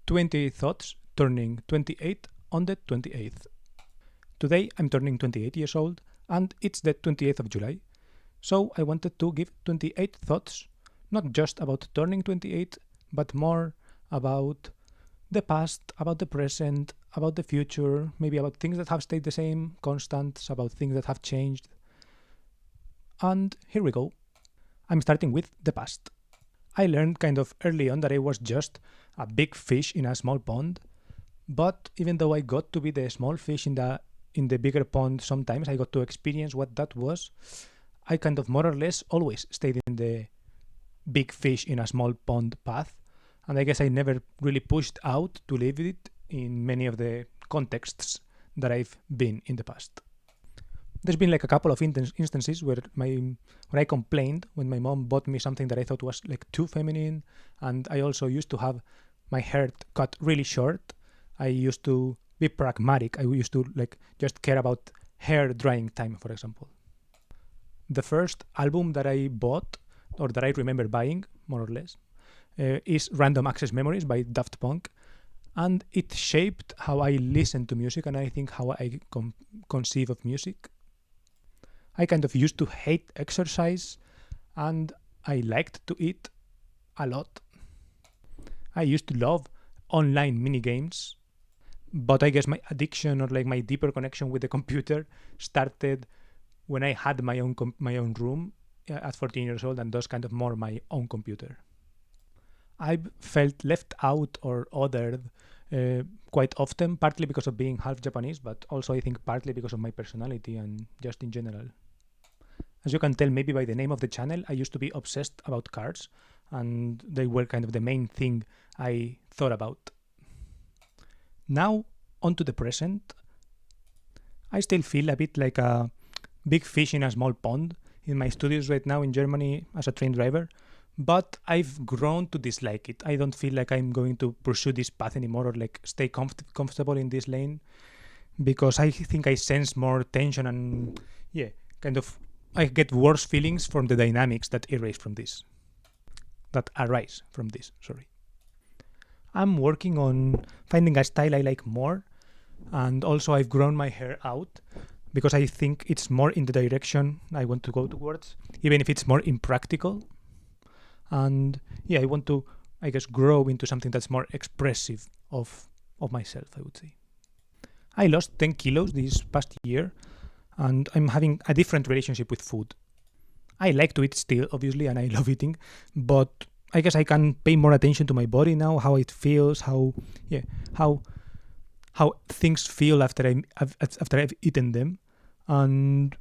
28 thoughts turning 28 on the 28th. Today I'm turning 28 years old and it's the 28th of July. So I wanted to give 28 thoughts, not just about turning 28, but more about the past, about the present, about the future, maybe about things that have stayed the same, constants, about things that have changed. And here we go. I'm starting with the past. I learned kind of early on that I was just a big fish in a small pond, but even though I got to be the small fish in the bigger pond, sometimes I got to experience what that was. I kind of more or less always stayed in the big fish in a small pond path, and I guess I never really pushed out to live it in many of the contexts that I've been in the past. There's been like a couple of instances where I complained when my mom bought me something that I thought was like too feminine, and I also used to have my hair cut really short. I used to be pragmatic. I used to like just care about hair drying time, for example. The first album that I bought, or that I remember buying, more or less, is Random Access Memories by Daft Punk, and it shaped how I listen to music and I think how I conceive of music. I kind of used to hate exercise and I liked to eat a lot. I used to love online mini games, but I guess my addiction or like my deeper connection with the computer started when I had my own room at 14 years old, and thus kind of more my own computer. I've felt left out or othered quite often, partly because of being half Japanese, but also I think partly because of my personality and just in general. As you can tell maybe by the name of the channel, I used to be obsessed about cars, and they were kind of the main thing I thought about. Now, on to the present. I still feel a bit like a big fish in a small pond in my studios right now in Germany as a train driver, but I've grown to dislike it. I don't feel like I'm going to pursue this path anymore or like stay comfortable in this lane, because I think I sense more tension and kind of I get worse feelings from the dynamics that arise from this. Sorry. I'm working on finding a style I like more, and also I've grown my hair out because I think it's more in the direction I want to go towards, even if it's more impractical. And I want to, I guess, grow into something that's more expressive of myself, I would say. I lost 10 kilos this past year, and I'm having a different relationship with food. I like to eat still, obviously, and I love eating, but I guess I can pay more attention to my body now, how it feels, how things feel after I've eaten them, and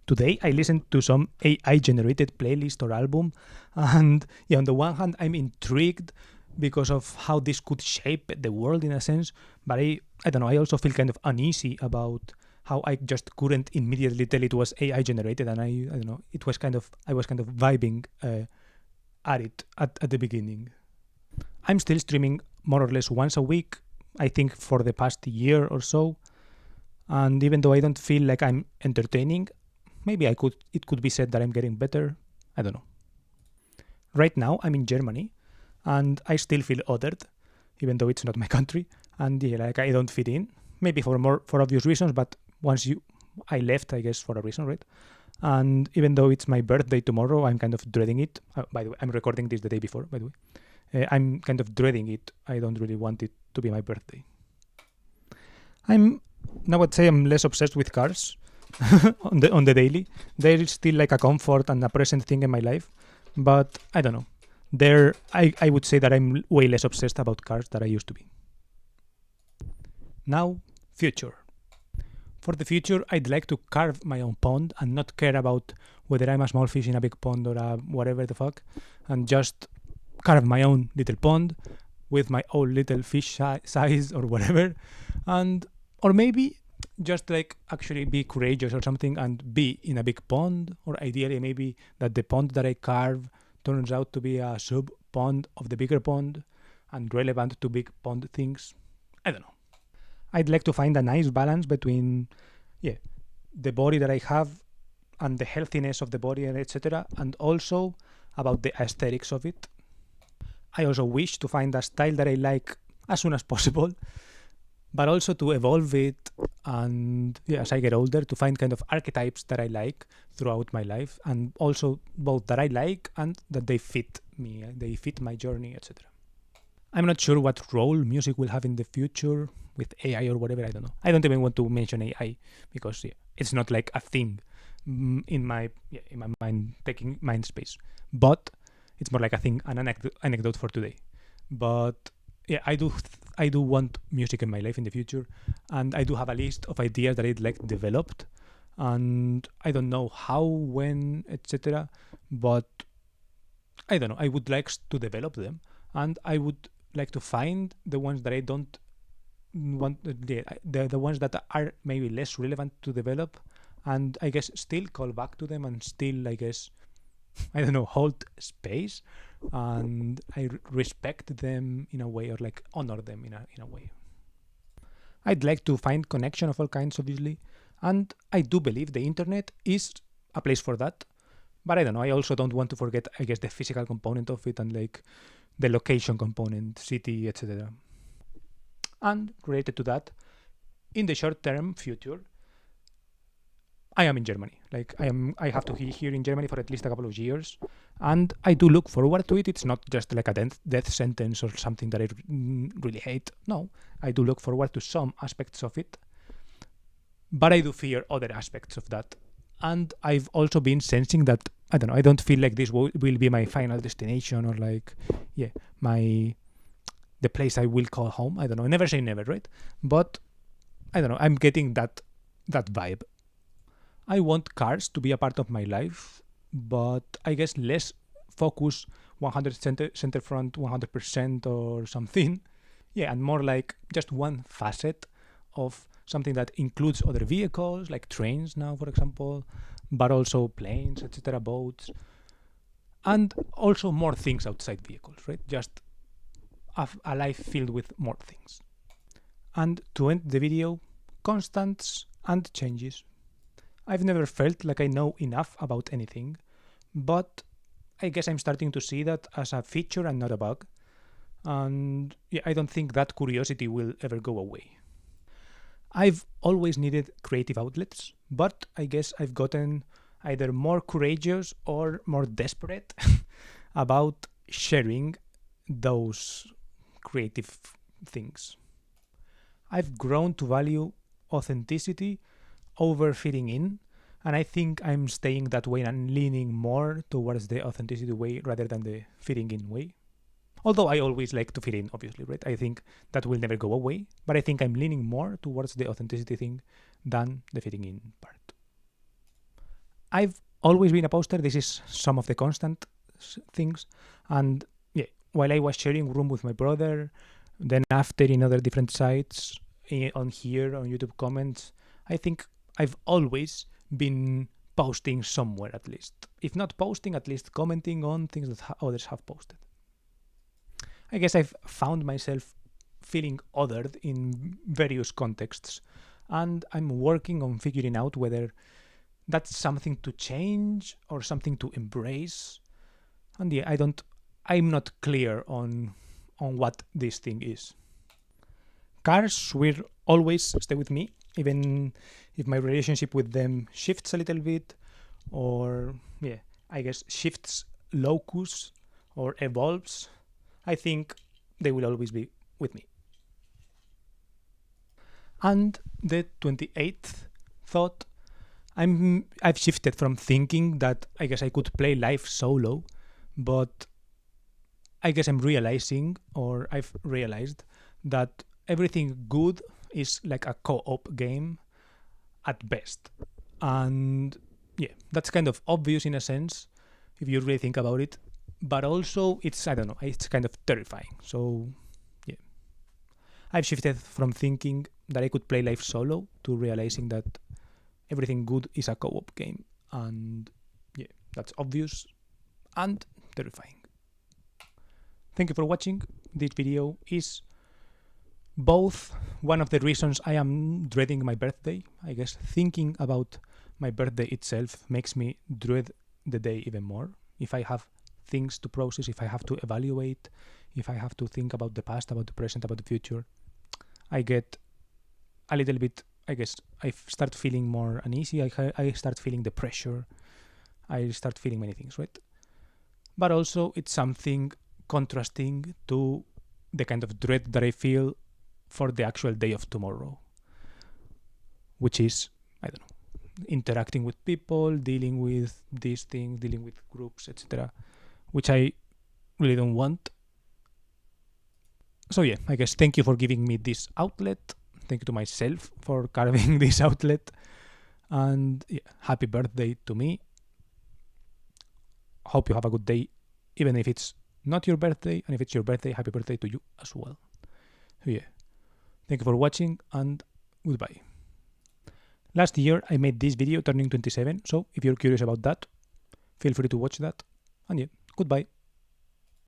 Today I listened to some AI generated playlist or album, and on the one hand I'm intrigued because of how this could shape the world in a sense, but I don't know, I also feel kind of uneasy about how I just couldn't immediately tell it was AI generated, and I don't know, I was kind of vibing at it at the beginning. I'm still streaming more or less once a week, I think for the past year or so, and even though I don't feel like I'm entertaining, maybe it could be said that I'm getting better. I don't know. Right now I'm in Germany and I still feel othered, even though it's not my country, and like I don't fit in. Maybe for obvious reasons, but I left, I guess, for a reason, right? And even though it's my birthday tomorrow, I'm kind of dreading it. By the way, I'm recording this the day before, by the way. I'm kind of dreading it. I don't really want it to be my birthday. I'd say I'm less obsessed with cars on the daily. There is still like a comfort and a present thing in my life, but I don't know. I would say that I'm way less obsessed about cars than I used to be. Now, future. For the future, I'd like to carve my own pond and not care about whether I'm a small fish in a big pond or a whatever the fuck, and just carve my own little pond with my own little fish size or whatever, or maybe just like actually be courageous or something and be in a big pond, or ideally maybe that the pond that I carve turns out to be a sub pond of the bigger pond and relevant to big pond things. I don't know. I'd like to find a nice balance between the body that I have and the healthiness of the body and etc., and also about the aesthetics of it. I also wish to find a style that I like as soon as possible, but also to evolve it, and as I get older, to find kind of archetypes that I like throughout my life, and also both that I like and that they fit me, they fit my journey, etc. I'm not sure what role music will have in the future with AI or whatever. I don't know. I don't even want to mention AI because it's not like a thing in my mind space. But it's more like a thing, an anecdote for today. But I do want music in my life in the future, and I do have a list of ideas that I'd like developed, and I don't know how, when, etc. But I don't know. I would like to develop them, and I would like to find the ones that I don't want, the ones that are maybe less relevant to develop, and I guess still call back to them and still, I guess, I don't know, hold space, and I respect them in a way, or like honor them in a way. I'd like to find connection of all kinds, obviously, and I do believe the internet is a place for that. But I don't know, I also don't want to forget, I guess, the physical component of it, and like the location component, city, etc. And related to that, in the short-term future, I am in Germany. Like I have to be here in Germany for at least a couple of years, and I do look forward to it. It's not just like a death sentence or something that I really hate. No, I do look forward to some aspects of it, but I do fear other aspects of that. And I've also been sensing that, I don't know, I don't feel like this will be my final destination, or like, the place I will call home. I don't know. Never say never, right? But I don't know. I'm getting that vibe. I want cars to be a part of my life, but I guess less focus 100 center front 100% or something. And more like just one facet of something that includes other vehicles, like trains now, for example, but also planes, etc., boats, and also more things outside vehicles, right? Just a life filled with more things. And to end the video, constants and changes. I've never felt like I know enough about anything, but I guess I'm starting to see that as a feature and not a bug. And I don't think that curiosity will ever go away. I've always needed creative outlets, but I guess I've gotten either more courageous or more desperate about sharing those creative things. I've grown to value authenticity over fitting in, and I think I'm staying that way and leaning more towards the authenticity way rather than the fitting in way. Although I always like to fit in, obviously, right? I think that will never go away, but I think I'm leaning more towards the authenticity thing than the fitting in part. I've always been a poster. This is some of the constant things. And while I was sharing room with my brother, then after in other different sites, on here, on YouTube comments, I think I've always been posting somewhere at least. If not posting, at least commenting on things that others have posted. I guess I've found myself feeling othered in various contexts, and I'm working on figuring out whether that's something to change or something to embrace. And I'm not clear on what this thing is. Cars will always stay with me, even if my relationship with them shifts a little bit, or I guess shifts locus or evolves. I think they will always be with me. And the 28th thought, I've shifted from thinking that I guess I could play life solo, but I guess I'm realizing, or I've realized, that everything good is like a co-op game at best. And that's kind of obvious in a sense, if you really think about it. But also, it's kind of terrifying. So, I've shifted from thinking that I could play life solo to realizing that everything good is a co-op game. And that's obvious and terrifying. Thank you for watching. This video is both one of the reasons I am dreading my birthday. I guess thinking about my birthday itself makes me dread the day even more. If I have things to process, if I have to evaluate, if I have to think about the past, about the present, about the future, I get a little bit, I guess, I start feeling more uneasy. I start feeling the pressure. I start feeling many things, right? But also it's something contrasting to the kind of dread that I feel for the actual day of tomorrow, which is, I don't know, interacting with people, dealing with these things, dealing with groups, etc., which I really don't want. So yeah, I guess thank you for giving me this outlet. Thank you to myself for carving this outlet. And yeah, happy birthday to me. Hope you have a good day, even if it's not your birthday. And if it's your birthday, happy birthday to you as well. So yeah, thank you for watching and goodbye. Last year I made this video turning 27, so if you're curious about that, feel free to watch that. And yeah, goodbye.